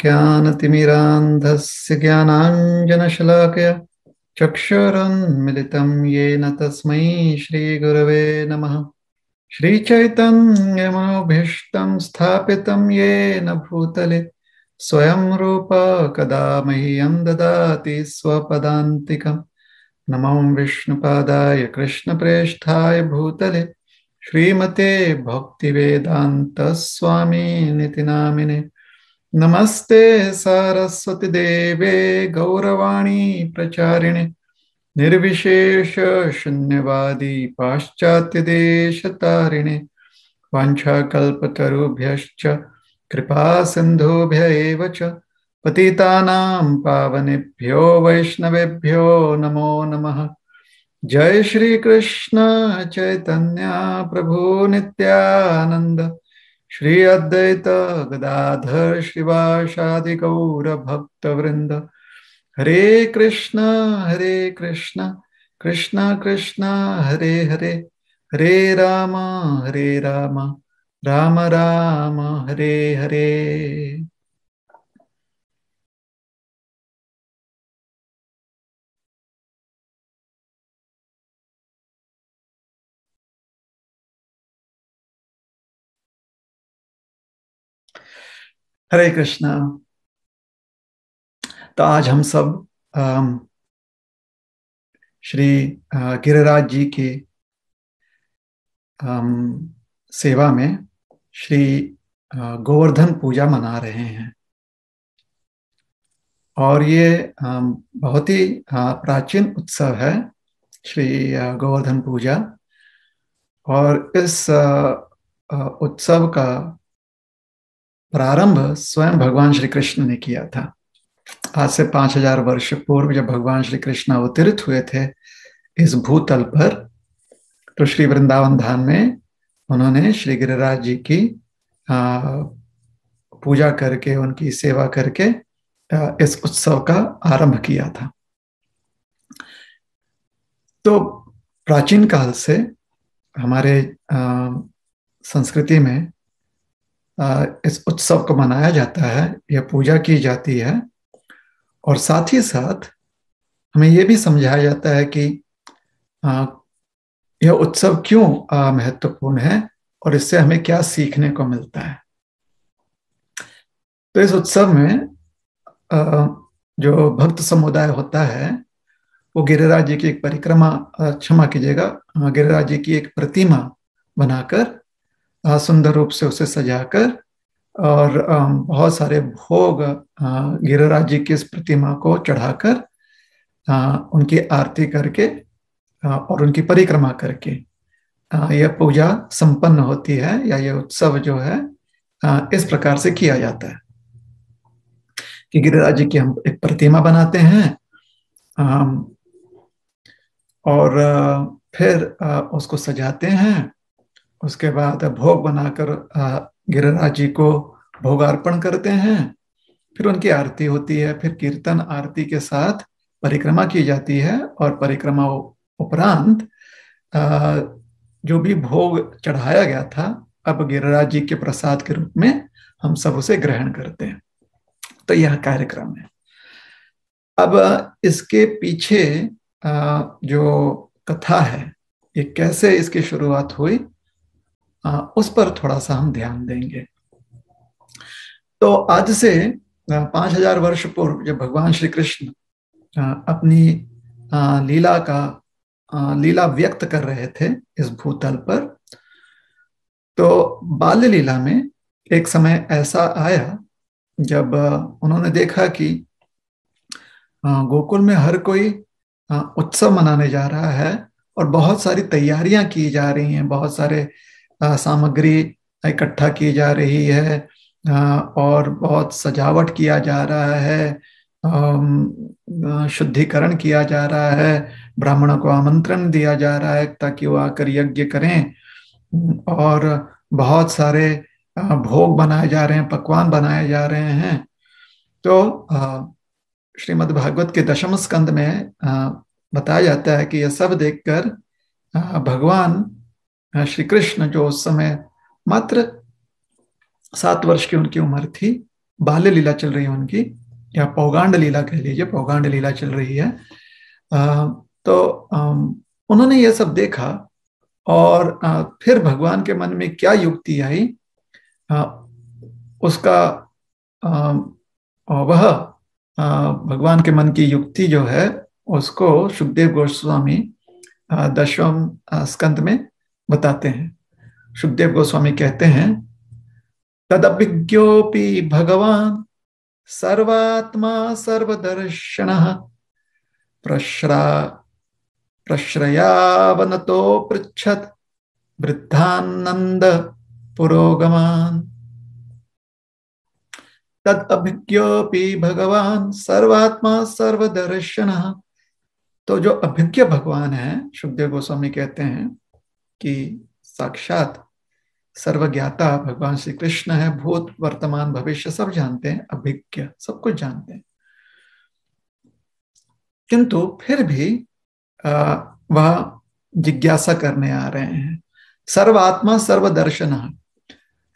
ज्ञानतिमिरान्धस्य ज्ञानाञ्जनशलाकया चक्षुरुन्मिलितं येन तस्मै श्रीगुरवे नमः। श्रीचैतन्यमनोभीष्टं स्थापितं येन भूतले स्वयं रूप कदा मह्यं ददाति स्वपदान्तिकम्। नमो विष्णुपादाय कृष्णप्रेष्ठाय भूतले श्रीमते भक्तिवेदांत स्वामी निति नामिने। नमस्ते सारस्वती देवे गौरवाणी प्रचारिणे निर्विशेष शून्यवादी पाश्चात्य देश तारिणे। वाञ्छाकल्पतरुभ्यश्च कृपा सिन्धुभ्य एव च पतितानां पावनेभ्यो वैष्णवेभ्यो नमो नमः। जय श्री कृष्ण चैतन्य प्रभु नित्यानंद श्री अद्वैत गदाधर श्रीवासादि गौर भक्त वृंद। हरे कृष्ण कृष्ण कृष्ण हरे हरे, हरे राम राम राम हरे हरे। हरे कृष्णा। तो आज हम सब श्री गिरिराज जी के सेवा में श्री गोवर्धन पूजा मना रहे हैं। और ये बहुत ही प्राचीन उत्सव है श्री गोवर्धन पूजा। और इस उत्सव का प्रारंभ स्वयं भगवान श्री कृष्ण ने किया था। आज से 5000 वर्ष पूर्व जब भगवान श्री कृष्ण अवतरित हुए थे इस भूतल पर, तो श्री वृंदावन धाम में उन्होंने श्री गिरिराज जी की पूजा करके, उनकी सेवा करके इस उत्सव का आरंभ किया था। तो प्राचीन काल से हमारे संस्कृति में इस उत्सव को मनाया जाता है, यह पूजा की जाती है। और साथ ही साथ हमें यह भी समझाया जाता है कि यह उत्सव क्यों महत्वपूर्ण है और इससे हमें क्या सीखने को मिलता है। तो इस उत्सव में जो भक्त समुदाय होता है वो गिरिराज जी की एक परिक्रमा, क्षमा कीजिएगा, गिरिराज जी की एक प्रतिमा बनाकर सुंदर रूप से उसे सजाकर और बहुत सारे भोग गिरिराज जी की इस प्रतिमा को चढ़ाकर उनकी आरती करके और उनकी परिक्रमा करके यह पूजा संपन्न होती है, या यह उत्सव जो है इस प्रकार से किया जाता है कि गिरिराज जी की हम एक प्रतिमा बनाते हैं और फिर उसको सजाते हैं। उसके बाद भोग बनाकर गिरिराज जी को भोगार्पण करते हैं। फिर उनकी आरती होती है, फिर कीर्तन आरती के साथ परिक्रमा की जाती है और परिक्रमा उपरांत जो भी भोग चढ़ाया गया था अब गिरिराज जी के प्रसाद के रूप में हम सब उसे ग्रहण करते हैं। तो यह कार्यक्रम है। अब इसके पीछे जो कथा है, ये कैसे इसकी शुरुआत हुई, उस पर थोड़ा सा हम ध्यान देंगे। तो आज से 5000 वर्ष पूर्व जब भगवान श्री कृष्ण अपनी लीला व्यक्त कर रहे थे इस भूतल पर, तो बाल्य लीला में एक समय ऐसा आया जब उन्होंने देखा कि गोकुल में हर कोई उत्सव मनाने जा रहा है और बहुत सारी तैयारियां की जा रही हैं, बहुत सारे सामग्री इकट्ठा की जा रही है और बहुत सजावट किया जा रहा है, शुद्धिकरण किया जा रहा है, ब्राह्मणों को आमंत्रण दिया जा रहा है ताकि वो आकर यज्ञ करें, और बहुत सारे भोग बनाए जा रहे हैं, पकवान बनाए जा रहे हैं। तो श्रीमद् भागवत के दशम स्कंद में बताया जाता है कि यह सब देखकर भगवान श्री कृष्ण, जो उस समय मात्र 7 वर्ष की उनकी उम्र थी, बाल्य लीला चल रही है उनकी, या पौगांड लीला कह लीजिए, पौगांड लीला चल रही है। तो उन्होंने यह सब देखा, और फिर भगवान के मन में क्या युक्ति आई, अ, उसका वह भगवान के मन की युक्ति जो है उसको सुखदेव गोस्वामी 10वें स्कंद में बताते हैं। सुखदेव गोस्वामी कहते हैं, तदभिज्ञोपि भगवान सर्वात्मा सर्वदर्शनः प्रश्रा प्रश्रयावनतो पृच्छत वृद्धानंद पुरोगमान। तद अभिज्ञोपि भगवान सर्वात्मा सर्वदर्शनः। तो जो अभिज्ञ भगवान है, सुखदेव गोस्वामी कहते हैं कि साक्षात सर्वज्ञाता भगवान श्री कृष्ण है, भूत वर्तमान भविष्य सब जानते हैं, अभिज्ञ सब कुछ जानते हैं। किंतु फिर भी वह जिज्ञासा करने आ रहे हैं। सर्वात्मा सर्वदर्शन,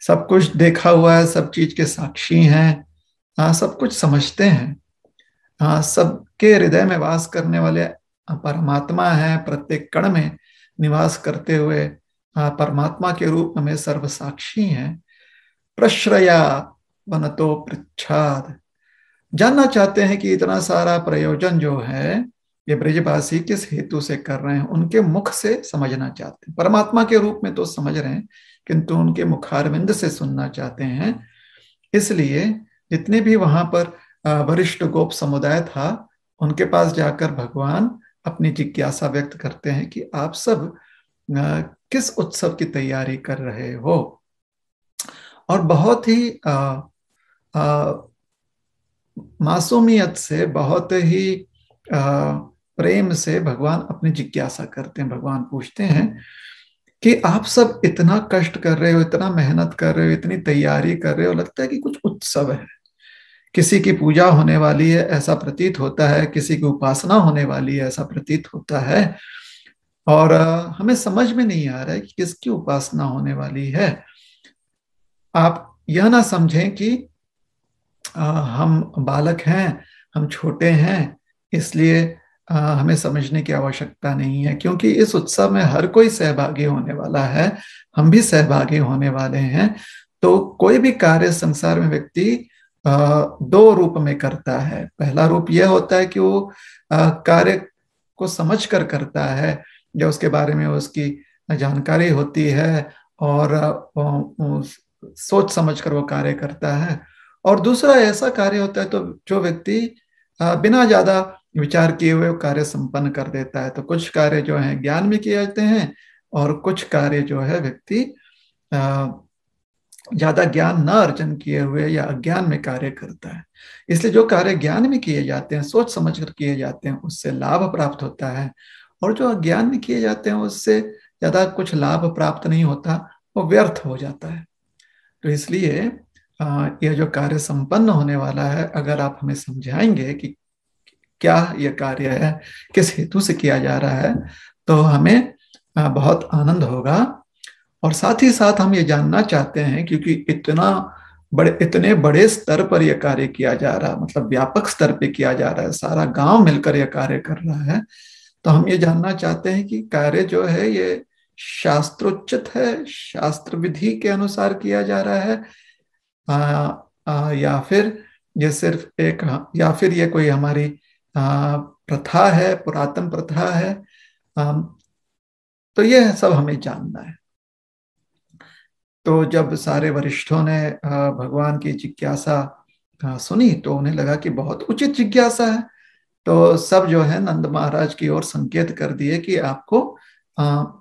सब कुछ देखा हुआ है, सब चीज के साक्षी हैं, सब कुछ समझते हैं, सबके हृदय में वास करने वाले परमात्मा है, प्रत्येक कण में निवास करते हुए परमात्मा के रूप में सर्व साक्षी हैं। प्रश्रया वनतो पृच्छाद, जानना चाहते हैं कि इतना सारा प्रयोजन जो है ये ब्रजवासी किस हेतु से कर रहे हैं, उनके मुख से समझना चाहते हैं। परमात्मा के रूप में तो समझ रहे हैं, किंतु उनके मुखारविंद से सुनना चाहते हैं। इसलिए जितने भी वहां पर वरिष्ठ गोप समुदाय था, उनके पास जाकर भगवान अपनी जिज्ञासा व्यक्त करते हैं कि आप सब किस उत्सव की तैयारी कर रहे हो। और बहुत ही मासूमियत से, बहुत ही प्रेम से भगवान अपनी जिज्ञासा करते हैं। भगवान पूछते हैं कि आप सब इतना कष्ट कर रहे हो, इतना मेहनत कर रहे हो, इतनी तैयारी कर रहे हो, लगता है कि कुछ उत्सव है, किसी की पूजा होने वाली है ऐसा प्रतीत होता है, किसी की उपासना होने वाली है ऐसा प्रतीत होता है, और हमें समझ में नहीं आ रहा है कि किसकी उपासना होने वाली है। आप यह ना समझें कि हम बालक हैं, हम छोटे हैं, इसलिए हमें समझने की आवश्यकता नहीं है, क्योंकि इस उत्सव में हर कोई सहभागी होने वाला है, हम भी सहभागी होने वाले हैं। तो कोई भी कार्य संसार में व्यक्ति दो रूप में करता है। पहला रूप यह होता है कि वो कार्य को समझ कर करता है, जो उसके बारे में उसकी जानकारी होती है, और सोच समझ कर वो कार्य करता है। और दूसरा ऐसा कार्य होता है तो जो व्यक्ति बिना ज्यादा विचार किए हुए कार्य संपन्न कर देता है। तो कुछ कार्य जो है ज्ञान में किए जाते हैं, और कुछ कार्य जो है व्यक्ति ज्यादा ज्ञान न अर्जन किए हुए या अज्ञान में कार्य करता है। इसलिए जो कार्य ज्ञान में किए जाते हैं, सोच समझ कर किए जाते हैं, उससे लाभ प्राप्त होता है, और जो अज्ञान में किए जाते हैं उससे ज्यादा कुछ लाभ प्राप्त नहीं होता, वो व्यर्थ हो जाता है। तो इसलिए यह जो कार्य संपन्न होने वाला है, अगर आप हमें समझाएंगे कि क्या यह कार्य है, किस हेतु से किया जा रहा है, तो हमें बहुत आनंद होगा। और साथ ही साथ हम ये जानना चाहते हैं, क्योंकि इतने बड़े स्तर पर यह कार्य किया जा रहा है, मतलब व्यापक स्तर पे किया जा रहा है, सारा गांव मिलकर यह कार्य कर रहा है, तो हम ये जानना चाहते हैं कि कार्य जो है ये शास्त्रोचित है, शास्त्र विधि के अनुसार किया जा रहा है, या फिर ये सिर्फ एक, या फिर ये कोई हमारी प्रथा है, पुरातन प्रथा है। तो यह सब हमें जानना है। तो जब सारे वरिष्ठों ने भगवान की जिज्ञासा सुनी, तो उन्हें लगा कि बहुत उचित जिज्ञासा है। तो सब जो है नंद महाराज की ओर संकेत कर दिए कि आपको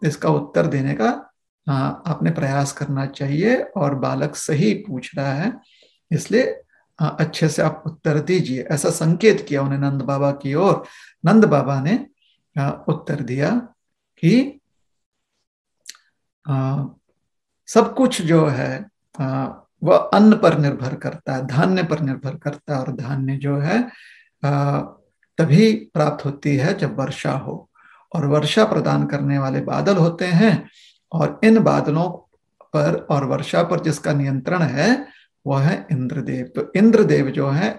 इसका उत्तर देने का आपने प्रयास करना चाहिए, और बालक सही पूछ रहा है, इसलिए अच्छे से आप उत्तर दीजिए। ऐसा संकेत किया उन्हें नंद बाबा की ओर। नंद बाबा ने उत्तर दिया कि सब कुछ जो है वह अन्न पर निर्भर करता है, धान्य पर निर्भर करता है, और धान्य जो है तभी प्राप्त होती है जब वर्षा हो, और वर्षा प्रदान करने वाले बादल होते हैं, और इन बादलों पर और वर्षा पर जिसका नियंत्रण है वह है इंद्रदेव। तो इंद्रदेव जो है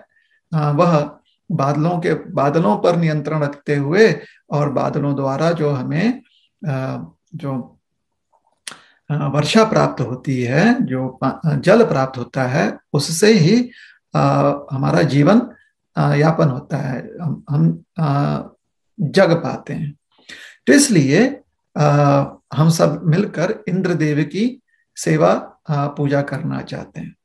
वह बादलों पर नियंत्रण रखते हुए और बादलों द्वारा जो हमें जो वर्षा प्राप्त होती है, जो जल प्राप्त होता है, उससे ही हमारा जीवन यापन होता है, हम जग पाते हैं। तो इसलिए हम सब मिलकर इंद्रदेव की सेवा पूजा करना चाहते हैं।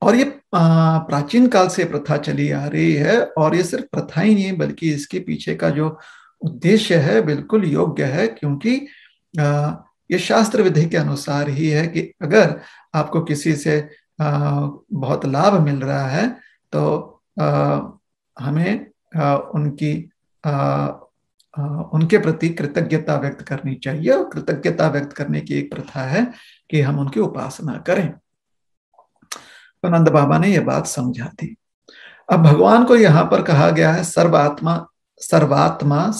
और ये प्राचीन काल से प्रथा चली आ रही है, और ये सिर्फ प्रथा ही नहीं बल्कि इसके पीछे का जो उद्देश्य है बिल्कुल योग्य है, क्योंकि ये शास्त्र विधि के अनुसार ही है कि अगर आपको किसी से बहुत लाभ मिल रहा है तो हमें उनके प्रति कृतज्ञता व्यक्त करनी चाहिए, और कृतज्ञता व्यक्त करने की एक प्रथा है कि हम उनकी उपासना करें। तो नंद बाबा ने यह बात समझा दी। अब भगवान को यहां पर कहा गया है सर्वात्मा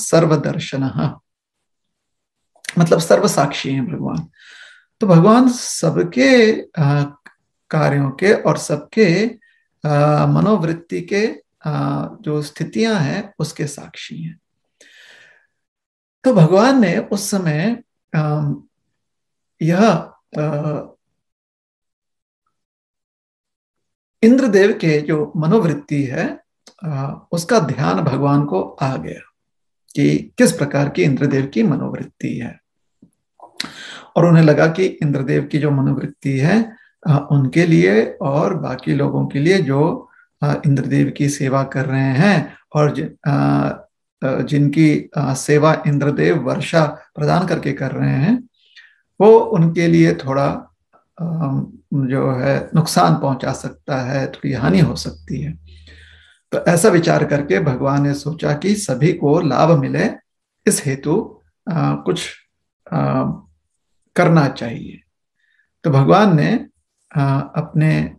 सर्वदर्शन, मतलब सर्व साक्षी हैं भगवान। तो भगवान सबके कार्यों के और सबके मनोवृत्ति के जो स्थितियां हैं उसके साक्षी हैं। तो भगवान ने उस समय यह इंद्रदेव के जो मनोवृत्ति है उसका ध्यान भगवान को आ गया कि किस प्रकार की इंद्रदेव की मनोवृत्ति है, और उन्हें लगा कि इंद्रदेव की जो मनोवृत्ति है उनके लिए और बाकी लोगों के लिए जो इंद्रदेव की सेवा कर रहे हैं और जिनकी सेवा इंद्रदेव वर्षा प्रदान करके कर रहे हैं, वो उनके लिए थोड़ा जो है नुकसान पहुंचा सकता है, थोड़ी हानि हो सकती है। तो ऐसा विचार करके भगवान ने सोचा कि सभी को लाभ मिले, इस हेतु कुछ करना चाहिए। तो भगवान ने अपने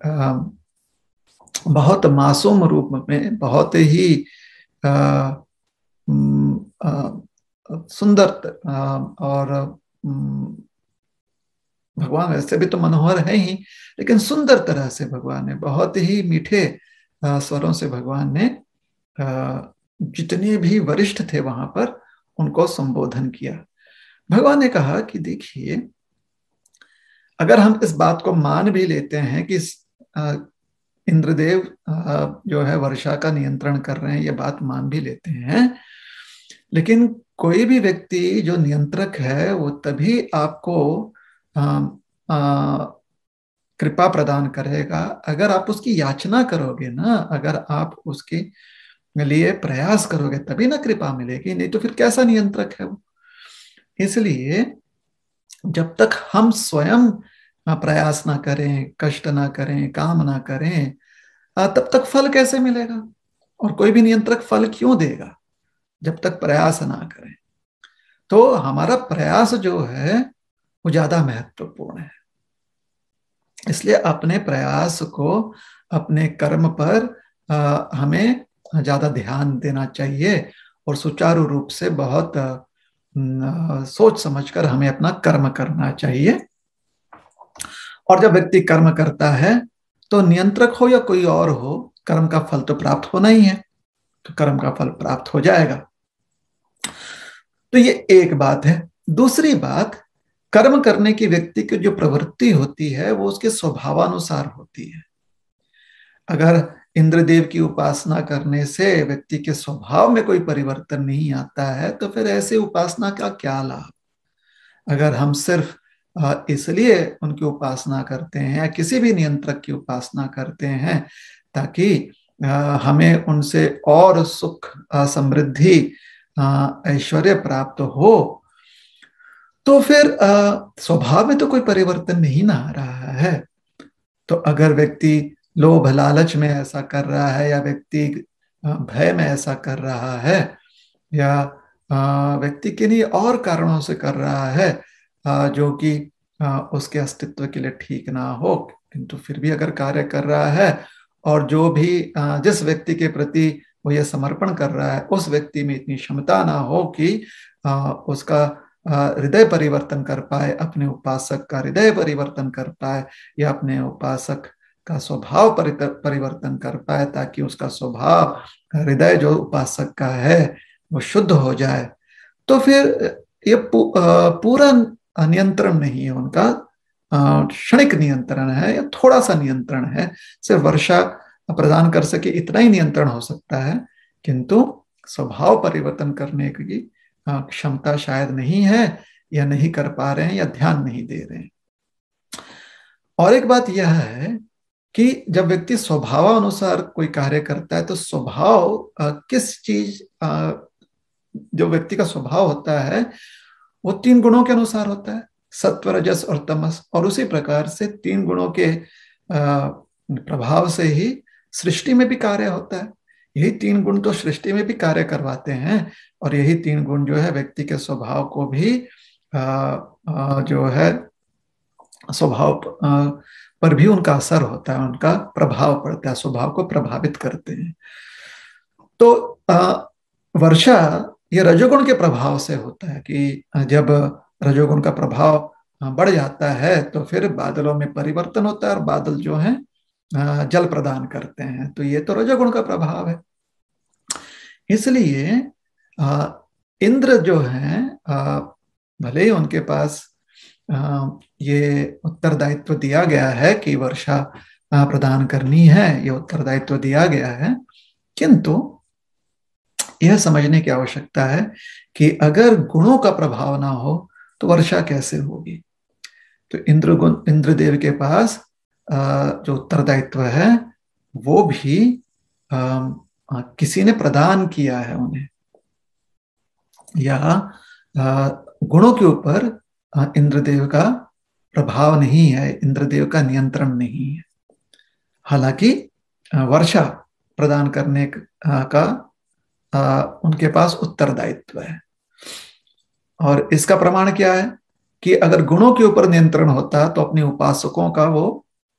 बहुत मासूम रूप में, बहुत ही सुंदर, और भगवान वैसे भी तो मनोहर है ही, लेकिन सुंदर तरह से भगवान ने, बहुत ही मीठे स्वरों से भगवान ने जितने भी वरिष्ठ थे वहां पर उनको संबोधन किया। भगवान ने कहा कि देखिए, अगर हम इस बात को मान भी लेते हैं कि इंद्रदेव जो है वर्षा का नियंत्रण कर रहे हैं, ये बात मान भी लेते हैं, लेकिन कोई भी व्यक्ति जो नियंत्रक है वो तभी आपको कृपा प्रदान करेगा अगर आप उसकी याचना करोगे ना, अगर आप उसके लिए प्रयास करोगे तभी ना कृपा मिलेगी, नहीं तो फिर कैसा नियंत्रक है वो। इसलिए जब तक हम स्वयं प्रयास ना करें, कष्ट ना करें, काम ना करें, तब तक फल कैसे मिलेगा? और कोई भी नियंत्रक फल क्यों देगा जब तक प्रयास ना करें? तो हमारा प्रयास जो है वो ज्यादा महत्वपूर्ण है। इसलिए अपने प्रयास को, अपने कर्म पर हमें ज्यादा ध्यान देना चाहिए, और सुचारू रूप से बहुत सोच समझकर हमें अपना कर्म करना चाहिए। और जब व्यक्ति कर्म करता है तो नियंत्रक हो या कोई और हो, कर्म का फल तो प्राप्त होना ही है, तो कर्म का फल प्राप्त हो जाएगा। तो ये एक बात है। दूसरी बात, कर्म करने की व्यक्ति की जो प्रवृत्ति होती है वो उसके स्वभावानुसार होती है। अगर इंद्रदेव की उपासना करने से व्यक्ति के स्वभाव में कोई परिवर्तन नहीं आता है तो फिर ऐसे उपासना का क्या लाभ? अगर हम सिर्फ इसलिए उनकी उपासना करते हैं या किसी भी नियंत्रक की उपासना करते हैं ताकि हमें उनसे और सुख, समृद्धि, ऐश्वर्य प्राप्त हो, तो फिर स्वभाव में तो कोई परिवर्तन नहीं ना आ रहा है। तो अगर व्यक्ति लोभ लालच में ऐसा कर रहा है, या व्यक्ति भय में ऐसा कर रहा है, या व्यक्ति किन्हीं और कारणों से कर रहा है जो कि उसके अस्तित्व के लिए ठीक ना हो, किंतु फिर भी अगर कार्य कर रहा है, और जो भी जिस व्यक्ति के प्रति वो ये समर्पण कर रहा है उस व्यक्ति में इतनी क्षमता ना हो कि उसका हृदय परिवर्तन कर पाए, अपने उपासक का हृदय परिवर्तन कर पाए, या अपने उपासक का स्वभाव परिवर्तन कर पाए, ताकि उसका स्वभाव, हृदय जो उपासक का है वो शुद्ध हो जाए, तो फिर ये पूरा नियंत्रण नहीं है उनका, क्षणिक नियंत्रण है या थोड़ा सा नियंत्रण है, सिर्फ वर्षा प्रदान कर सके इतना ही नियंत्रण हो सकता है, किंतु स्वभाव परिवर्तन करने की क्षमता शायद नहीं है, या नहीं कर पा रहे हैं, या ध्यान नहीं दे रहे हैं। और एक बात यह है कि जब व्यक्ति स्वभाव अनुसार कोई कार्य करता है, तो स्वभाव किस चीज, जो व्यक्ति का स्वभाव होता है वो 3 गुणों के अनुसार होता है, सत्व, रजस और तमस, और उसी प्रकार से 3 गुणों के प्रभाव से ही सृष्टि में भी कार्य होता है। यही 3 गुण तो सृष्टि में भी कार्य करवाते हैं, और यही 3 गुण जो है व्यक्ति के स्वभाव को भी जो है स्वभाव पर भी उनका असर होता है, उनका प्रभाव पड़ता है, स्वभाव को प्रभावित करते हैं। तो वर्षा ये रजोगुण के प्रभाव से होता है कि जब रजोगुण का प्रभाव बढ़ जाता है तो फिर बादलों में परिवर्तन होता है, और बादल जो है जल प्रदान करते हैं, तो ये तो रजोगुण का प्रभाव है। इसलिए इंद्र जो है, भले ही उनके पास ये उत्तरदायित्व दिया गया है कि वर्षा प्रदान करनी है, ये उत्तरदायित्व दिया गया है, किंतु यह समझने की आवश्यकता है कि अगर गुणों का प्रभाव ना हो तो वर्षा कैसे होगी। तो इंद्रदेव के पास जो उत्तरदायित्व है वो भी किसी ने प्रदान किया है उन्हें, या गुणों के ऊपर इंद्रदेव का प्रभाव नहीं है, इंद्रदेव का नियंत्रण नहीं है। हालांकि वर्षा प्रदान करने का उनके पास उत्तरदायित्व है। और इसका प्रमाण क्या है कि अगर गुणों के ऊपर नियंत्रण होता तो अपने उपासकों का वो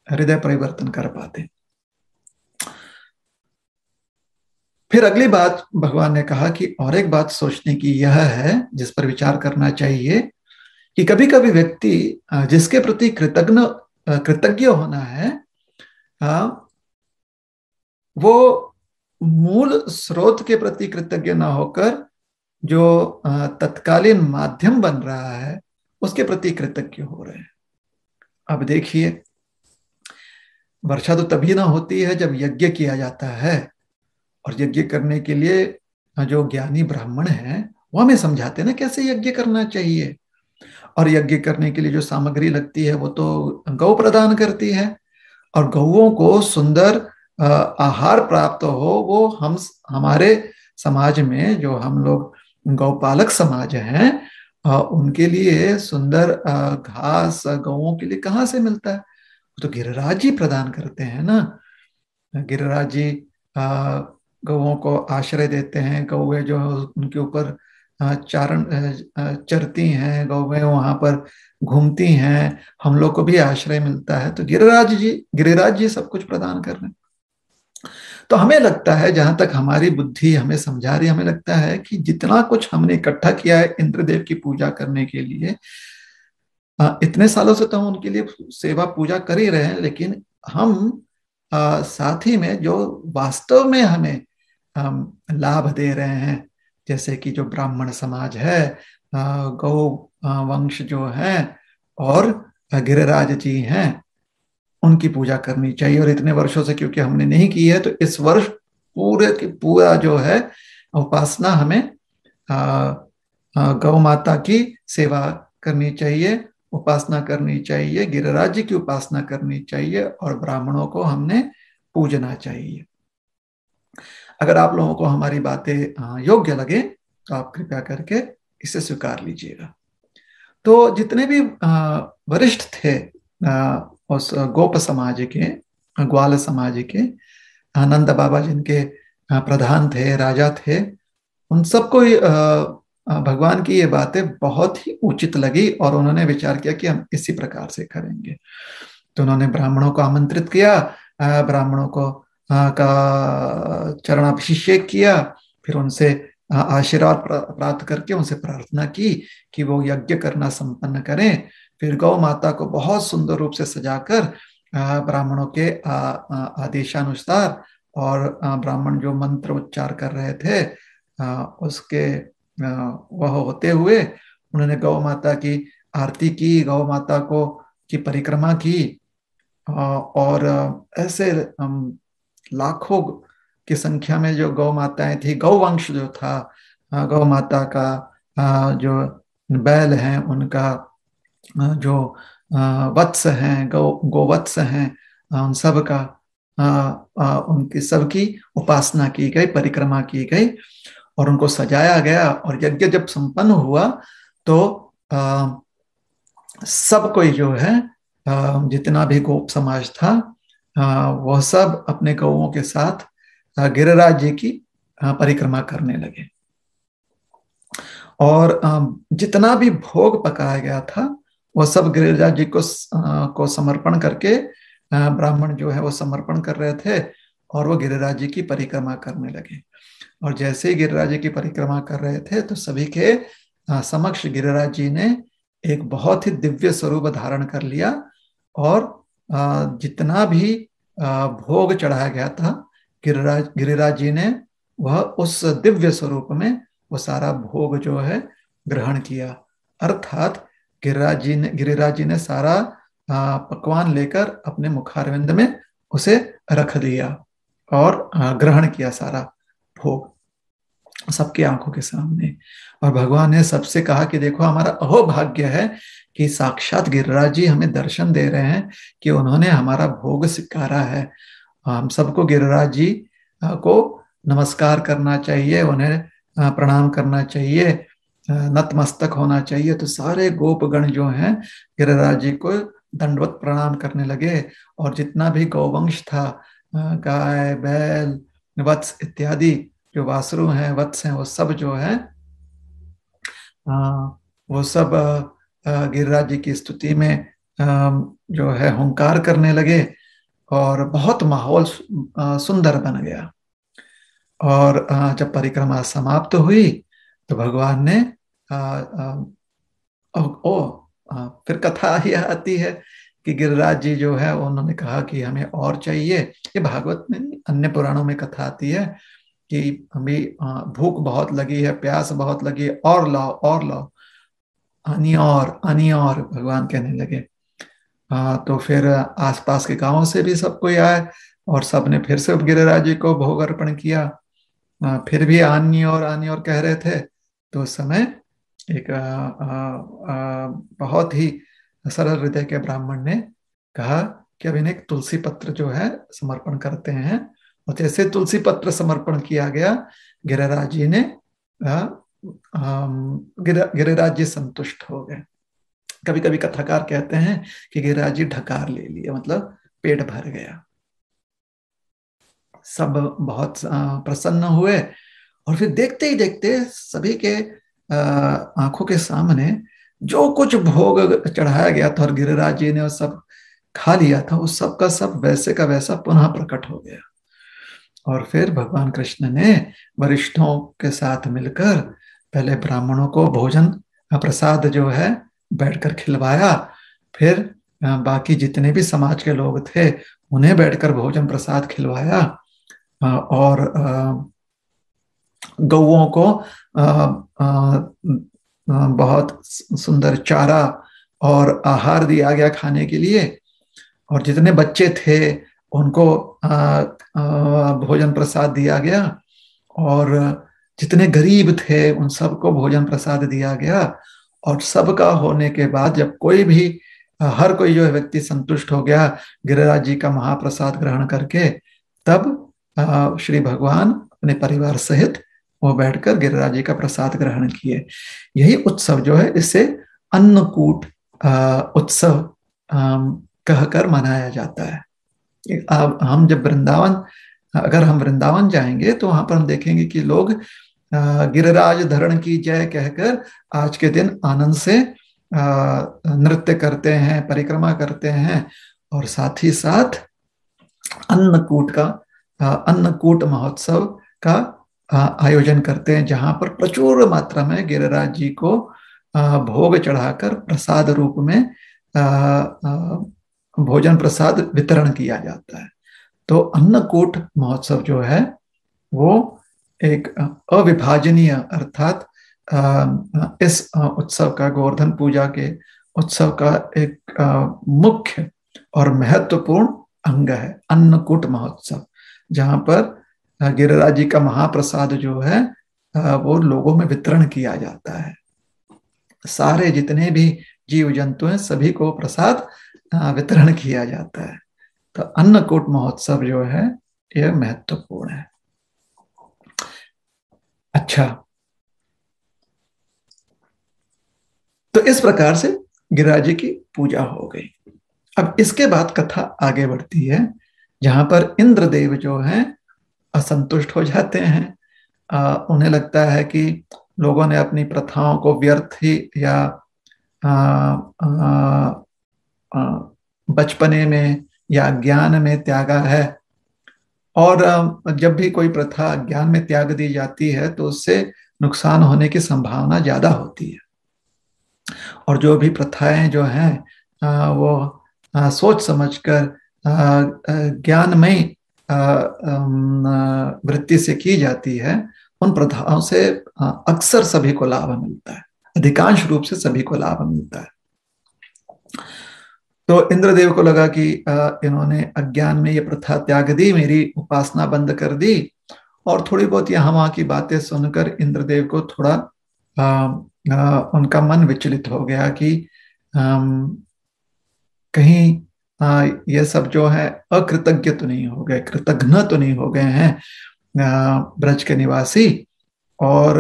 हृदय परिवर्तन कर पाते। फिर अगली बात भगवान ने कहा कि और एक बात सोचने की यह है, जिस पर विचार करना चाहिए, कि कभी कभी व्यक्ति जिसके प्रति कृतज्ञ होना है, वो मूल स्रोत के प्रति कृतज्ञ ना होकर जो तत्कालीन माध्यम बन रहा है उसके प्रति कृतज्ञ हो रहे हैं। अब देखिए, वर्षा तो तभी ना होती है जब यज्ञ किया जाता है, और यज्ञ करने के लिए जो ज्ञानी ब्राह्मण हैं वो हमें समझाते हैं ना कैसे यज्ञ करना चाहिए। और यज्ञ करने के लिए जो सामग्री लगती है वो तो गौ प्रदान करती है, और गौओं को सुंदर आहार प्राप्त हो, वो हमारे समाज में जो हम लोग गौपालक समाज हैं, उनके लिए सुंदर घास गौओं के लिए कहाँ से मिलता है? तो गिरिराज जी प्रदान करते हैं ना। गिरिराज जी गौओं को आश्रय देते हैं, गौएं जो उनके ऊपर चारण चरती हैं, गौएं वहां पर घूमती हैं, हम लोग को भी आश्रय मिलता है। तो गिरिराज जी सब कुछ प्रदान कर रहे हैं। तो हमें लगता है, जहां तक हमारी बुद्धि हमें समझा रही, हमें लगता है कि जितना कुछ हमने इकट्ठा किया है इंद्रदेव की पूजा करने के लिए, इतने सालों से तो हम उनके लिए सेवा पूजा कर ही रहे हैं, लेकिन हम साथ ही में जो वास्तव में हमें लाभ दे रहे हैं, जैसे कि जो ब्राह्मण समाज है, गौ वंश जो है, और गिरिराज जी हैं, उनकी पूजा करनी चाहिए। और इतने वर्षों से क्योंकि हमने नहीं की है, तो इस वर्ष पूरा जो है उपासना हमें गौ माता की सेवा करनी चाहिए, उपासना करनी चाहिए, गिरिराज जी की उपासना करनी चाहिए, और ब्राह्मणों को हमने पूजना चाहिए। अगर आप लोगों को हमारी बातें योग्य लगे तो आप कृपया करके इसे स्वीकार लीजिएगा। तो जितने भी वरिष्ठ थे उस गोप समाज के, ग्वाल समाज के, आनंद बाबा जिनके प्रधान थे, राजा थे, उन सबको भगवान की ये बातें बहुत ही उचित लगी, और उन्होंने विचार किया कि हम इसी प्रकार से करेंगे। तो उन्होंने ब्राह्मणों को आमंत्रित किया, ब्राह्मणों को का चरणाभिषेक किया, फिर उनसे आशीर्वाद प्राप्त करके उनसे प्रार्थना की कि वो यज्ञ करना संपन्न करें। फिर गौ माता को बहुत सुंदर रूप से सजाकर ब्राह्मणों के आदेशानुसार और ब्राह्मण जो मंत्र उच्चार कर रहे थे उसके वह होते हुए उन्होंने गौ माता की आरती की, गौ माता को की परिक्रमा की। और ऐसे लाखों की संख्या में जो गौ माताएं थी, गौवंश जो था, गौ माता का जो बैल हैं उनका जो वत्स हैं, गोवत्स हैं, उन सब का उनकी सबकी उपासना की गई, परिक्रमा की गई और उनको सजाया गया। और यज्ञ जब संपन्न हुआ तो सब कोई जो है जितना भी गोप समाज था वह सब अपने गौओं के साथ गिरिराज जी की परिक्रमा करने लगे। और जितना भी भोग पकाया गया था वह सब गिरिराज जी को समर्पण करके ब्राह्मण जो है वो समर्पण कर रहे थे और वो गिरिराज जी की परिक्रमा करने लगे। और जैसे ही गिरिराज जी की परिक्रमा कर रहे थे तो सभी के समक्ष गिरिराज जी ने एक बहुत ही दिव्य स्वरूप धारण कर लिया और जितना भी भोग चढ़ाया गया था गिरिराज जी ने वह उस दिव्य स्वरूप में वो सारा भोग जो है ग्रहण किया। अर्थात गिरिराज जी ने सारा पकवान लेकर अपने मुखारविंद में उसे रख दिया और ग्रहण किया सारा भोग सबकी आंखों के सामने। और भगवान ने सबसे कहा कि देखो हमारा अहोभाग्य है कि साक्षात गिरिराज जी हमें दर्शन दे रहे हैं कि उन्होंने हमारा भोग स्वीकारा है। हम सबको गिरिराज जी को नमस्कार करना चाहिए, उन्हें प्रणाम करना चाहिए, नतमस्तक होना चाहिए। तो सारे गोपगण जो हैं गिरिराज जी को दंडवत प्रणाम करने लगे और जितना भी गौवंश था, गाय बैल वत्स इत्यादि जो वासुरु हैं वत्स हैं, वो सब जो है वो सब गिरिराज जी की स्तुति में जो है हुंकार करने लगे और बहुत माहौल सुंदर बन गया। और जब परिक्रमा समाप्त हुई तो भगवान ने फिर कथा यह आती है कि गिरिराज जी जो है उन्होंने कहा कि हमें और चाहिए। ये भागवत में अन्य पुराणों में कथा आती है कि हमें भूख बहुत लगी है, प्यास बहुत लगी है, और लाओ और लाओ, आनी और भगवान कहने लगे। तो फिर आसपास के गांवों से भी सब कोई आए और सबने फिर से गिरिराज जी को भोग अर्पण किया। फिर भी आनी और कह रहे थे। तो उस समय एक बहुत ही सरल हृदय के ब्राह्मण ने कहा कि अब इन्हें तुलसी पत्र जो है समर्पण करते हैं। और जैसे तुलसी पत्र समर्पण किया गया गिरिराज जी ने गिरिराज जी संतुष्ट हो गए। कभी कभी कथाकार कहते हैं कि गिरिराज जी ढकार ले लिए, मतलब पेट भर गया। सब बहुत प्रसन्न हुए और फिर देखते ही देखते सभी के आंखों के सामने जो कुछ भोग चढ़ाया गया था और गिरिराज जी ने वो सब खा लिया था, उस सब का सब वैसे का वैसा पुनः प्रकट हो गया। और फिर भगवान कृष्ण ने वरिष्ठों के साथ मिलकर पहले ब्राह्मणों को भोजन प्रसाद जो है बैठकर खिलवाया, फिर बाकी जितने भी समाज के लोग थे उन्हें बैठकर भोजन प्रसाद खिलवाया और गौओं को बहुत सुंदर चारा और आहार दिया गया खाने के लिए। और जितने बच्चे थे उनको भोजन प्रसाद दिया गया और जितने गरीब थे उन सबको भोजन प्रसाद दिया गया। और सबका होने के बाद जब कोई भी हर कोई जो व्यक्ति संतुष्ट हो गया गिरिराज जी का महाप्रसाद ग्रहण करके, तब श्री भगवान अपने परिवार सहित वो बैठकर गिरिराज जी का प्रसाद ग्रहण किए। यही उत्सव जो है इसे अन्नकूट उत्सव कहकर मनाया जाता है। हम जब अगर हम वृंदावन जाएंगे तो वहां पर हम देखेंगे कि लोग गिरिराज धरण की जय कहकर आज के दिन आनंद से नृत्य करते हैं, परिक्रमा करते हैं और साथ ही साथ अन्नकूट महोत्सव का आयोजन करते हैं, जहां पर प्रचुर मात्रा में गिरिराज जी को भोग चढ़ाकर प्रसाद रूप में भोजन प्रसाद वितरण किया जाता है। तो अन्नकूट महोत्सव जो है वो एक अविभाजनीय, अर्थात इस उत्सव का, गोवर्धन पूजा के उत्सव का एक मुख्य और महत्वपूर्ण अंग है अन्नकूट महोत्सव, जहां पर गिरिराज जी का महाप्रसाद जो है वो लोगों में वितरण किया जाता है। सारे जितने भी जीव जंतु हैं सभी को प्रसाद वितरण किया जाता है। तो अन्नकूट महोत्सव जो है यह महत्वपूर्ण है। अच्छा, तो इस प्रकार से गिरिराज जी की पूजा हो गई। अब इसके बाद कथा आगे बढ़ती है, जहां पर इंद्रदेव जो हैं असंतुष्ट हो जाते हैं। उन्हें लगता है कि लोगों ने अपनी प्रथाओं को व्यर्थ ही या बचपने में या ज्ञान में त्यागा है। और जब भी कोई प्रथा ज्ञान में त्याग दी जाती है तो उससे नुकसान होने की संभावना ज्यादा होती है। और जो भी प्रथाएं जो हैं वो सोच समझकर ज्ञानमय वृत्ति से की जाती है, उन प्रथाओं से अक्सर सभी को लाभ मिलता है, अधिकांश रूप से सभी को लाभ मिलता है। तो इंद्रदेव को लगा कि इन्होंने अज्ञान में ये प्रथा त्याग दी, मेरी उपासना बंद कर दी, और थोड़ी बहुत यहाँ वहां की बातें सुनकर इंद्रदेव को थोड़ा उनका मन विचलित हो गया कि कहीं ये सब जो है अकृतज्ञ तो नहीं हो गए, कृतघ्न तो नहीं हो गए हैं ब्रज के निवासी। और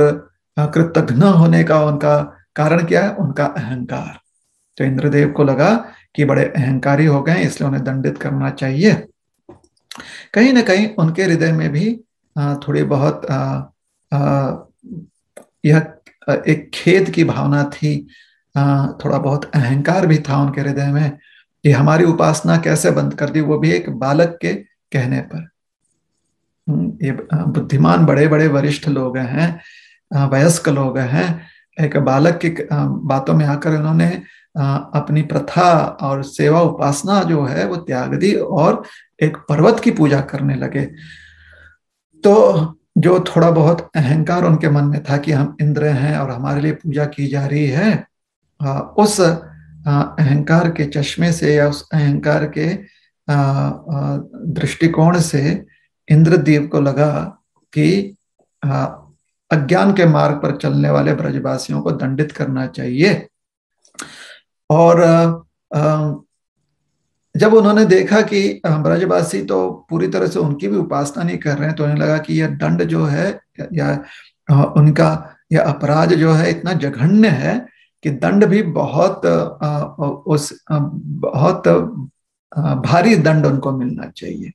कृतघ्न होने का उनका कारण क्या है? उनका अहंकार। तो इंद्रदेव को लगा कि बड़े अहंकारी हो गए, इसलिए उन्हें दंडित करना चाहिए। कहीं ना कहीं उनके हृदय में भी थोड़ी बहुत यह एक खेद की भावना थी, थोड़ा बहुत अहंकार भी था उनके हृदय में कि हमारी उपासना कैसे बंद कर दी, वो भी एक बालक के कहने पर। ये बुद्धिमान बड़े बड़े वरिष्ठ लोग हैं, वयस्क लोग हैं, एक बालक की बातों में आकर इन्होंने अपनी प्रथा और सेवा उपासना जो है वो त्याग दी और एक पर्वत की पूजा करने लगे। तो जो थोड़ा बहुत अहंकार उनके मन में था कि हम इंद्र हैं और हमारे लिए पूजा की जा रही है, उस अहंकार के चश्मे से या उस अहंकार के दृष्टिकोण से इंद्रदेव को लगा कि अज्ञान के मार्ग पर चलने वाले ब्रजवासियों को दंडित करना चाहिए। और जब उन्होंने देखा कि ब्रजवासी तो पूरी तरह से उनकी भी उपासना नहीं कर रहे हैं, तो उन्हें लगा कि यह दंड जो है या उनका यह अपराध जो है इतना जघन्य है कि दंड भी बहुत भारी दंड उनको मिलना चाहिए।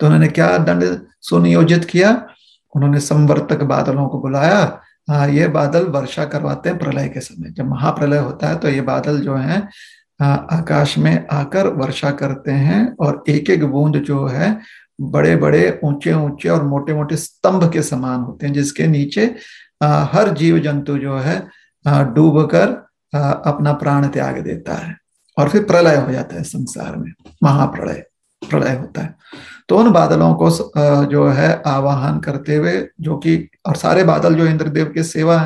तो उन्होंने क्या दंड सुनियोजित किया? उन्होंने संवर्तक बादलों को बुलाया। ये बादल वर्षा करवाते हैं प्रलय के समय, जब महाप्रलय होता है तो ये बादल जो है आकाश में आकर वर्षा करते हैं, और एक एक बूंद जो है बड़े बड़े ऊंचे ऊंचे और मोटे मोटे स्तंभ के समान होते हैं, जिसके नीचे हर जीव जंतु जो है डूबकर अपना प्राण त्याग देता है, और फिर प्रलय हो जाता है संसार में, महाप्रलय प्रलय होता है। तो उन बादलों को जो है आवाहन करते हुए, जो कि और सारे बादल जो इंद्रदेव के सेवा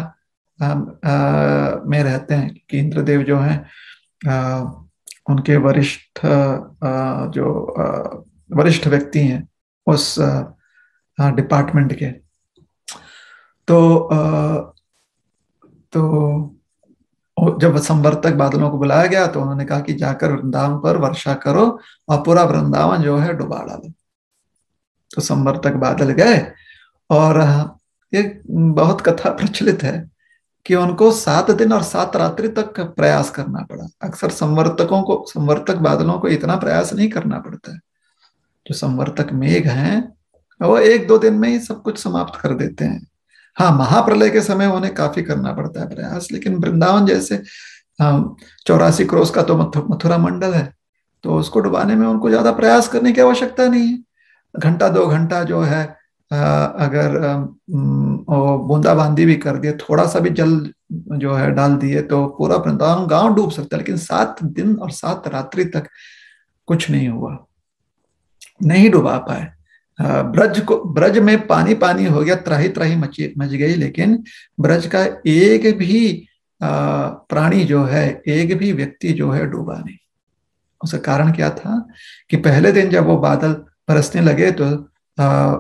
में रहते हैं, कि इंद्रदेव जो है उनके वरिष्ठ जो वरिष्ठ व्यक्ति हैं उस डिपार्टमेंट के। तो जब संवर्तक बादलों को बुलाया गया तो उन्होंने कहा कि जाकर वृंदावन पर वर्षा करो और पूरा वृंदावन जो है डुबा डालो। तो संवर्तक बादल गए, और ये बहुत कथा प्रचलित है कि उनको 7 दिन और 7 रात्रि तक प्रयास करना पड़ा। अक्सर संवर्तक बादलों को इतना प्रयास नहीं करना पड़ता है। जो संवर्तक मेघ हैं वो 1-2 दिन में ही सब कुछ समाप्त कर देते हैं। हाँ, महाप्रलय के समय उन्हें काफी करना पड़ता है प्रयास, लेकिन वृंदावन जैसे 84 क्रोश का तो मथुरा मंडल है, तो उसको डुबाने में उनको ज्यादा प्रयास करने की आवश्यकता नहीं है। 1-2 घंटा जो है अगर वो बूंदाबांदी भी कर दिए, थोड़ा सा भी जल जो है डाल दिए, तो पूरा वृंदावन गांव डूब सकता है। लेकिन 7 दिन और 7 रात्रि तक कुछ नहीं हुआ, नहीं डुबा पाए। ब्रज में पानी पानी हो गया, त्राही त्राही मची मच गई, लेकिन ब्रज का एक भी प्राणी जो है, एक भी व्यक्ति जो है डूबा नहीं। उसका कारण क्या था कि पहले दिन जब वो बादल बरसने लगे तो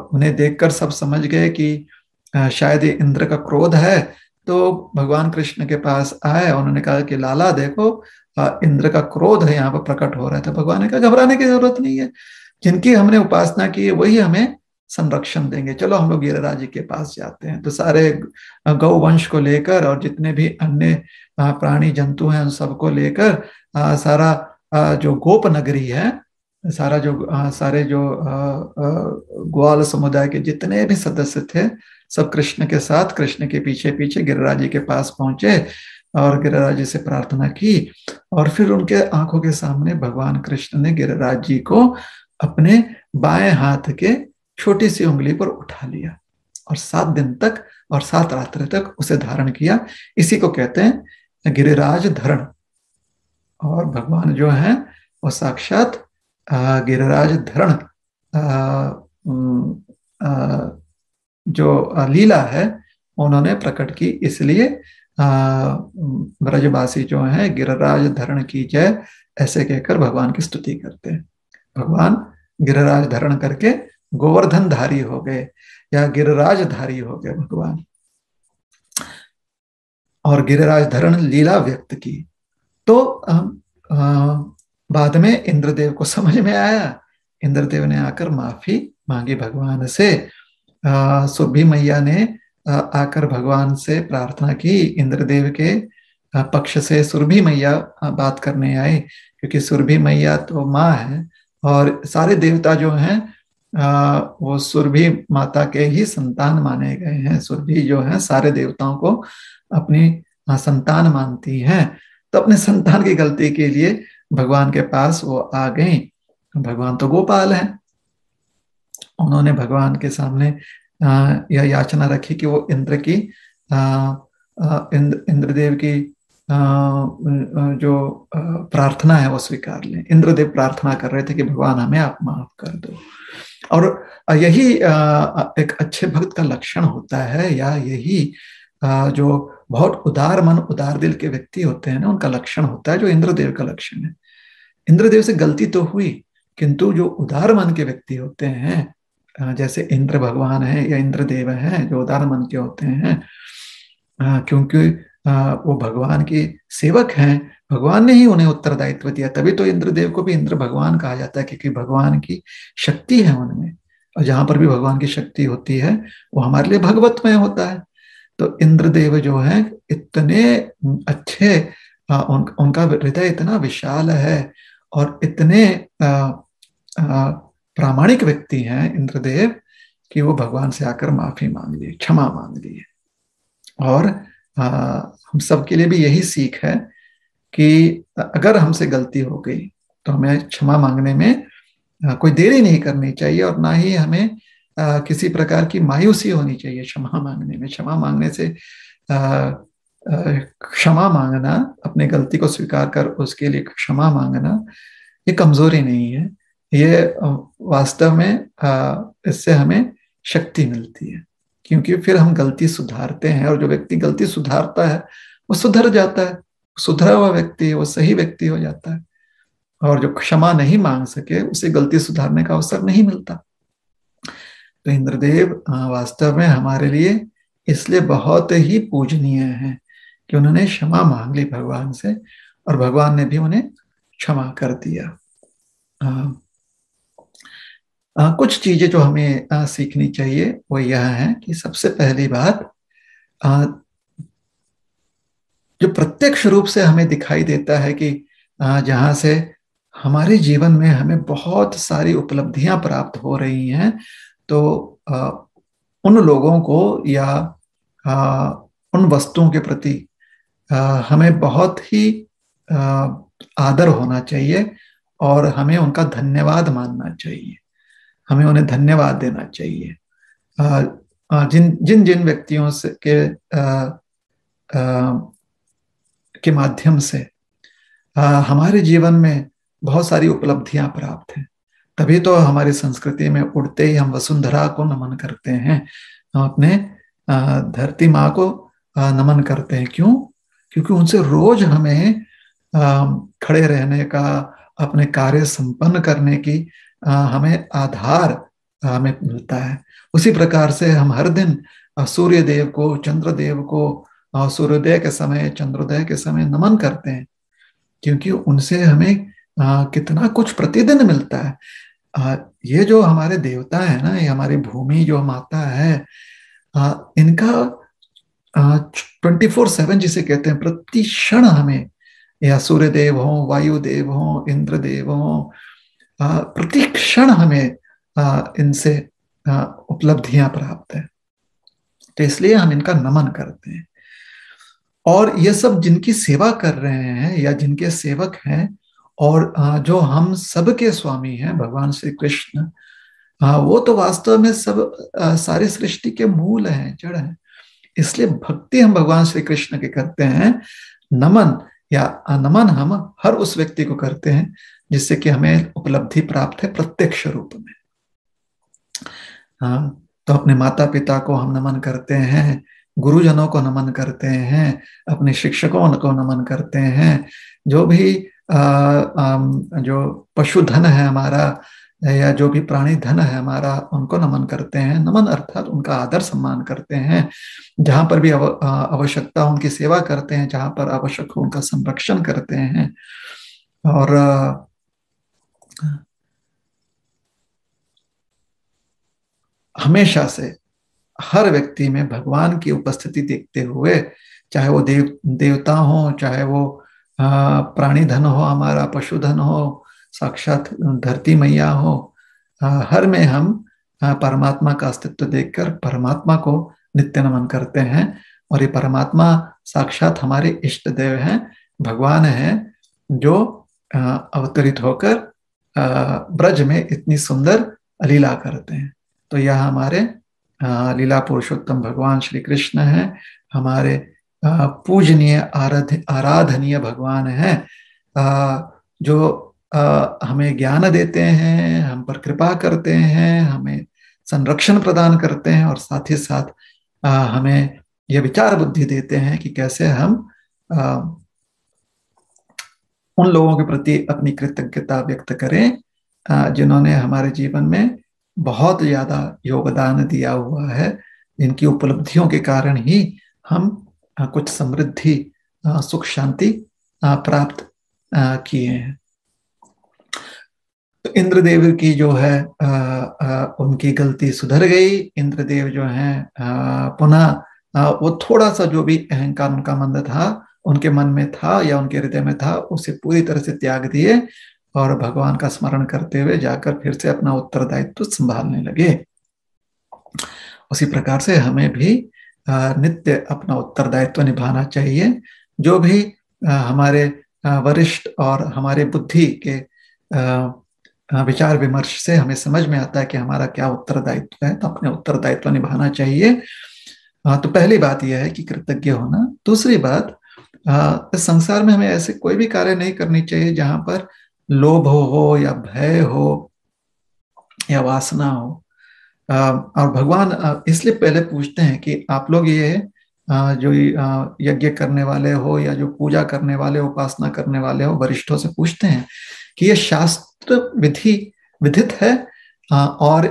उन्हें देखकर सब समझ गए कि शायद ये इंद्र का क्रोध है। तो भगवान कृष्ण के पास आए, उन्होंने कहा कि लाला देखो, इंद्र का क्रोध है यहाँ पर प्रकट हो रहा है। तो भगवान ने कहा घबराने की जरूरत नहीं है, जिनकी हमने उपासना की है वही हमें संरक्षण देंगे, चलो हम लोग गिरिराज जी के पास जाते हैं। तो सारे गौ वंश को लेकर और जितने भी अन्य प्राणी जंतु हैं उन सबको लेकर सारा जो गोप नगरी है, सारा जो सारे जो ग्वाल समुदाय के जितने भी सदस्य थे, सब कृष्ण के साथ, कृष्ण के पीछे पीछे गिरिराज जी के पास पहुंचे और गिरिराज जी से प्रार्थना की। और फिर उनके आंखों के सामने भगवान कृष्ण ने गिरिराज जी को अपने बाएं हाथ के छोटी सी उंगली पर उठा लिया और 7 दिन तक और 7 रात्रि तक उसे धारण किया। इसी को कहते हैं गिरिराज धरण। और भगवान जो है वो साक्षात गिरिराज धरण जो लीला है उन्होंने प्रकट की। इसलिए ब्रजवासी जो है गिरिराज धरण की जय ऐसे कहकर भगवान की स्तुति करते हैं। भगवान गिरिराज धरण करके गोवर्धन धारी हो गए या गिरिराज धारी हो गए भगवान, और गिरिराज धरण लीला व्यक्त की। तो बाद में इंद्रदेव को समझ में आया, इंद्रदेव ने आकर माफी मांगी भगवान से। सुरभि मैया ने आकर भगवान से प्रार्थना की। इंद्रदेव के पक्ष से सुरभि मैया बात करने आए, क्योंकि सुरभि मैया तो माँ है और सारे देवता जो हैं वो सुरभि माता के ही संतान माने गए हैं। सुरभि जो है सारे देवताओं को अपनी संतान मानती हैं। तो अपने संतान की गलती के लिए भगवान के पास वो आ गई। भगवान तो गोपाल हैं, उन्होंने भगवान के सामने यह याचना रखी कि वो इंद्र की इंद्रदेव की जो प्रार्थना है वो स्वीकार लें। इंद्रदेव प्रार्थना कर रहे थे कि भगवान हमें आप माफ कर दो। और यही एक अच्छे भक्त का लक्षण होता है, या यही जो बहुत उदार मन उदार दिल के व्यक्ति होते हैं ना, उनका लक्षण होता है, जो इंद्रदेव का लक्षण है। इंद्रदेव से गलती तो हुई, किंतु जो उदार मन के व्यक्ति होते हैं, जैसे इंद्र भगवान है या इंद्रदेव हैं, जो उदार मन के होते हैं, क्योंकि वो भगवान के सेवक हैं, भगवान ने ही उन्हें उत्तरदायित्व दिया, तभी तो इंद्रदेव को भी इंद्र भगवान कहा जाता है, क्योंकि भगवान की शक्ति है उनमें। और जहां पर भी भगवान की शक्ति होती है वो हमारे लिए भगवतमय होता है। तो इंद्रदेव जो है इतने अच्छे, उनका हृदय इतना विशाल है और इतने प्रामाणिक व्यक्ति हैं इंद्रदेव, कि वो भगवान से आकर माफी मांग लिए, क्षमा मांग लिए। और हम सबके लिए भी यही सीख है कि अगर हमसे गलती हो गई तो हमें क्षमा मांगने में कोई देरी नहीं करनी चाहिए, और ना ही हमें किसी प्रकार की मायूसी होनी चाहिए क्षमा मांगने में। क्षमा मांगने से क्षमा मांगना, अपने गलती को स्वीकार कर उसके लिए क्षमा मांगना, ये कमजोरी नहीं है, ये वास्तव में इससे हमें शक्ति मिलती है, क्योंकि फिर हम गलती सुधारते हैं, और जो व्यक्ति गलती सुधारता है वो सुधर जाता है, सुधरा हुआ व्यक्ति वो सही व्यक्ति हो जाता है। और जो क्षमा नहीं मांग सके उसे गलती सुधारने का अवसर नहीं मिलता। तो इंद्रदेव वास्तव में हमारे लिए इसलिए बहुत ही पूजनीय हैं कि उन्होंने क्षमा मांग ली भगवान से, और भगवान ने भी उन्हें क्षमा कर दिया। कुछ चीजें जो हमें सीखनी चाहिए वो यह है कि सबसे पहली बात, जो प्रत्यक्ष रूप से हमें दिखाई देता है कि जहां से हमारे जीवन में हमें बहुत सारी उपलब्धियां प्राप्त हो रही हैं, तो उन लोगों को या उन वस्तुओं के प्रति हमें बहुत ही आदर होना चाहिए, और हमें उनका धन्यवाद मानना चाहिए, हमें उन्हें धन्यवाद देना चाहिए। जिन जिन जिन व्यक्तियों से के माध्यम से हमारे जीवन में बहुत सारी उपलब्धियां प्राप्त हैं। तभी तो हमारी संस्कृति में उड़ते ही हम वसुंधरा को नमन करते हैं। हम अपने धरती माँ को नमन करते हैं। क्यों? क्योंकि उनसे रोज हमें खड़े रहने का, अपने कार्य संपन्न करने की हमें आधार हमें मिलता है। उसी प्रकार से हम हर दिन सूर्य देव को, चंद्र देव को सूर्योदय के समय, चंद्रोदय के समय नमन करते हैं, क्योंकि उनसे हमें कितना कुछ प्रतिदिन मिलता है। ये जो हमारे देवता है ना, ये हमारी भूमि जो माता है, इनका 24/7 जिसे कहते हैं, प्रति क्षण हमें, या सूर्य देव हो, वायु देव हो, इंद्र देव हो, प्रति क्षण हमें इनसे उपलब्धियां प्राप्त है। तो इसलिए हम इनका नमन करते हैं। और ये सब जिनकी सेवा कर रहे हैं या जिनके सेवक हैं, और जो हम सबके स्वामी हैं, भगवान श्री कृष्ण, वो तो वास्तव में सब सारी सृष्टि के मूल हैं, जड़ हैं। इसलिए भक्ति हम भगवान श्री कृष्ण के करते हैं। नमन या नमन हम हर उस व्यक्ति को करते हैं जिससे कि हमें उपलब्धि प्राप्त है प्रत्यक्ष रूप में। हाँ, तो अपने माता पिता को हम नमन करते हैं, गुरुजनों को नमन करते हैं, अपने शिक्षकों को नमन करते हैं, जो भी जो पशुधन है हमारा, या जो भी प्राणी धन है हमारा, उनको नमन करते हैं। नमन अर्थात उनका आदर सम्मान करते हैं। जहां पर भी आवश्यकता उनकी सेवा करते हैं, जहां पर आवश्यक हो उनका संरक्षण करते हैं। और हमेशा से हर व्यक्ति में भगवान की उपस्थिति देखते हुए, चाहे वो देवता हो, चाहे वो प्राणी धन हो, हमारा पशुधन हो, साक्षात धरती मैया हो, हर में हम परमात्मा का अस्तित्व देखकर परमात्मा को नित्य नमन करते हैं। और ये परमात्मा साक्षात हमारे इष्ट देव हैं, भगवान हैं, जो अवतरित होकर ब्रज में इतनी सुंदर लीला करते हैं। तो यह हमारे लीला पुरुषोत्तम भगवान श्री कृष्ण हैं, हमारे पूजनीय आराधनीय भगवान हैं, जो हमें ज्ञान देते हैं, हम पर कृपा करते हैं, हमें संरक्षण प्रदान करते हैं, और साथ ही साथ हमें यह विचार बुद्धि देते हैं कि कैसे हम उन लोगों के प्रति अपनी कृतज्ञता व्यक्त करें जिन्होंने हमारे जीवन में बहुत ज्यादा योगदान दिया हुआ है, जिनकी उपलब्धियों के कारण ही हम कुछ समृद्धि, सुख शांति प्राप्त किए हैं। तो इंद्रदेव की जो है उनकी गलती सुधर गई। इंद्रदेव जो है पुनः वो थोड़ा सा जो भी अहंकार उनका मंद था, उनके मन में था या उनके हृदय में था, उसे पूरी तरह से त्याग दिए और भगवान का स्मरण करते हुए जाकर फिर से अपना उत्तरदायित्व संभालने लगे। उसी प्रकार से हमें भी नित्य अपना उत्तरदायित्व निभाना चाहिए। जो भी हमारे वरिष्ठ और हमारे बुद्धि के विचार विमर्श से हमें समझ में आता है कि हमारा क्या उत्तरदायित्व है, तो अपने उत्तरदायित्व निभाना चाहिए। तो पहली बात यह है कि कृतज्ञ होना। दूसरी बात, इस संसार में हमें ऐसे कोई भी कार्य नहीं करनी चाहिए जहां पर लोभ हो या भय हो या वासना हो। और भगवान इसलिए पहले पूछते हैं कि आप लोग ये जो यज्ञ करने वाले हो या जो पूजा करने वाले, उपासना करने वाले हो, वरिष्ठों से पूछते हैं कि ये शास्त्र विधित है और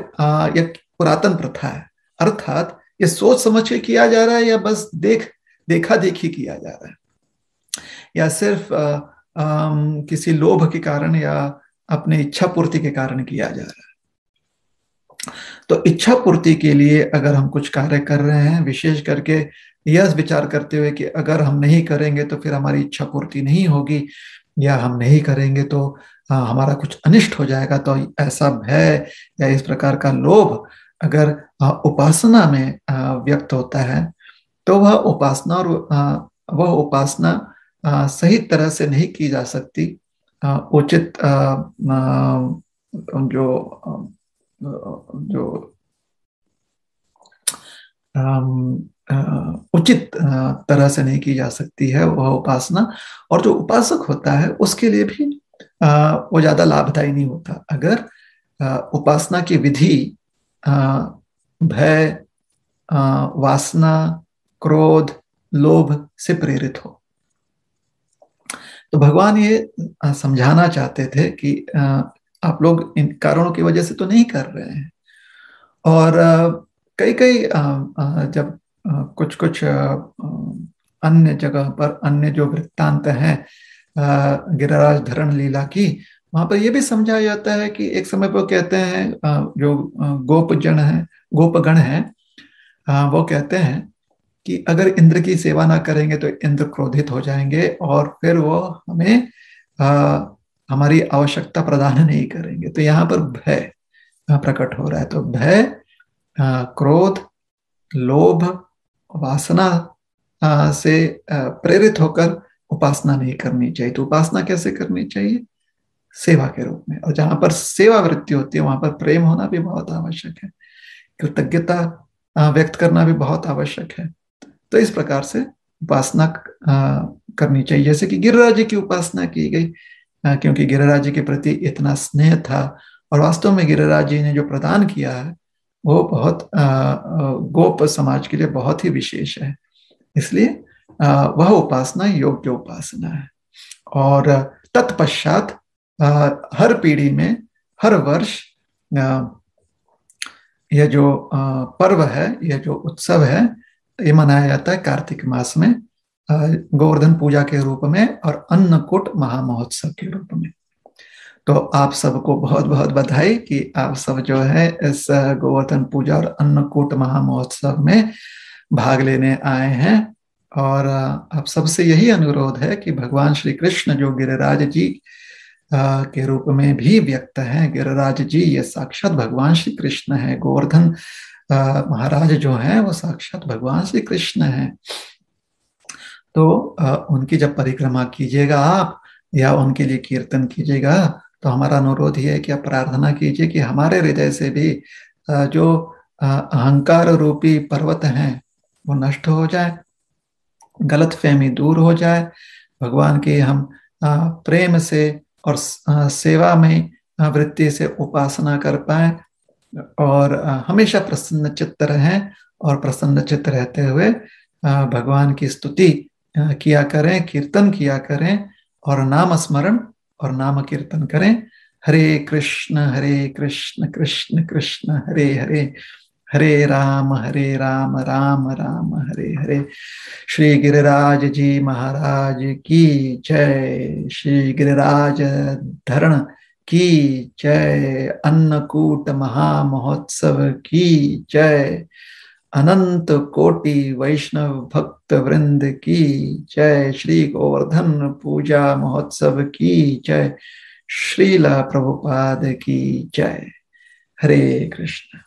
यह पुरातन प्रथा है, अर्थात ये सोच समझ के किया जा रहा है या बस देखा देखी किया जा रहा है, या सिर्फ किसी लोभ के कारण या अपने इच्छा पूर्ति के कारण किया जा रहा है। तो इच्छा पूर्ति के लिए अगर हम कुछ कार्य कर रहे हैं, विशेष करके यह विचार करते हुए कि अगर हम नहीं करेंगे तो फिर हमारी इच्छा पूर्ति नहीं होगी, या हम नहीं करेंगे तो हमारा कुछ अनिष्ट हो जाएगा, तो ऐसा भय या इस प्रकार का लोभ अगर उपासना में व्यक्त होता है, तो वह उपासना सही तरह से नहीं की जा सकती। उचित जो उचित तरह से नहीं की जा सकती है वह उपासना। और जो उपासक होता है उसके लिए भी वो ज्यादा लाभदायी नहीं होता अगर उपासना की विधि भय, वासना, क्रोध, लोभ से प्रेरित हो। तो भगवान ये समझाना चाहते थे कि आप लोग इन कारणों की वजह से तो नहीं कर रहे हैं। और कई कई जब कुछ कुछ अन्य जगह पर अन्य जो वृत्तांत हैं गिरिराज धरण लीला की, वहां पर यह भी समझाया जाता है कि एक समय पर कहते हैं जो गोपजन है, गोपगण है, वो कहते हैं कि अगर इंद्र की सेवा ना करेंगे तो इंद्र क्रोधित हो जाएंगे और फिर वो हमें हमारी आवश्यकता प्रदान नहीं करेंगे। तो यहाँ पर भय प्रकट हो रहा है। तो भय, क्रोध, लोभ, वासना से प्रेरित होकर उपासना नहीं करनी चाहिए। तो उपासना कैसे करनी चाहिए? सेवा के रूप में। और जहां पर सेवा वृत्ति होती है वहां पर प्रेम होना भी बहुत आवश्यक है, कृतज्ञता व्यक्त करना भी बहुत आवश्यक है। तो इस प्रकार से उपासना करनी चाहिए। जैसे कि गिरिराज जी की उपासना की गई, क्योंकि गिरिराज जी के प्रति इतना स्नेह था। और वास्तव में गिरिराज जी ने जो प्रदान किया है वो बहुत गोप समाज के लिए बहुत ही विशेष है। इसलिए वह उपासना योग्य उपासना है। और तत्पश्चात हर पीढ़ी में हर वर्ष यह जो पर्व है, यह जो उत्सव है, ये मनाया जाता है कार्तिक मास में गोवर्धन पूजा के रूप में और अन्नकूट महामहोत्सव के रूप में। तो आप सबको बहुत बहुत बधाई कि आप सब जो है इस गोवर्धन पूजा और अन्नकूट महामहोत्सव में भाग लेने आए हैं। और आप सबसे यही अनुरोध है कि भगवान श्री कृष्ण जो गिरिराज जी के रूप में भी व्यक्त हैं, गिरिराज जी ये साक्षात भगवान श्री कृष्ण है। गोवर्धन महाराज जो हैं वो साक्षात भगवान श्री कृष्ण हैं। तो उनकी जब परिक्रमा कीजिएगा आप या उनके लिए कीर्तन कीजिएगा तो हमारा अनुरोध ये है कि आप प्रार्थना कीजिए कि हमारे हृदय से भी जो अहंकार रूपी पर्वत हैं वो नष्ट हो जाए, गलत फहमी दूर हो जाए, भगवान की हम प्रेम से और सेवा में वृत्ति से उपासना कर पाए और हमेशा प्रसन्न चित्त रहें। और प्रसन्न चित्त रहते हुए भगवान की स्तुति किया करें, कीर्तन किया करें और नाम स्मरण और नाम कीर्तन करें। हरे कृष्ण कृष्ण कृष्ण हरे हरे, हरे राम राम राम हरे हरे। श्री गिरिराज जी महाराज की जय, श्री गिरिराज धरण की जय, अन्नकूट महामहोत्सव की जय, अनंत कोटि वैष्णव भक्त वृंद की जय, श्री गोवर्धन पूजा महोत्सव की जय, श्रीला प्रभुपाद की जय। हरे कृष्ण।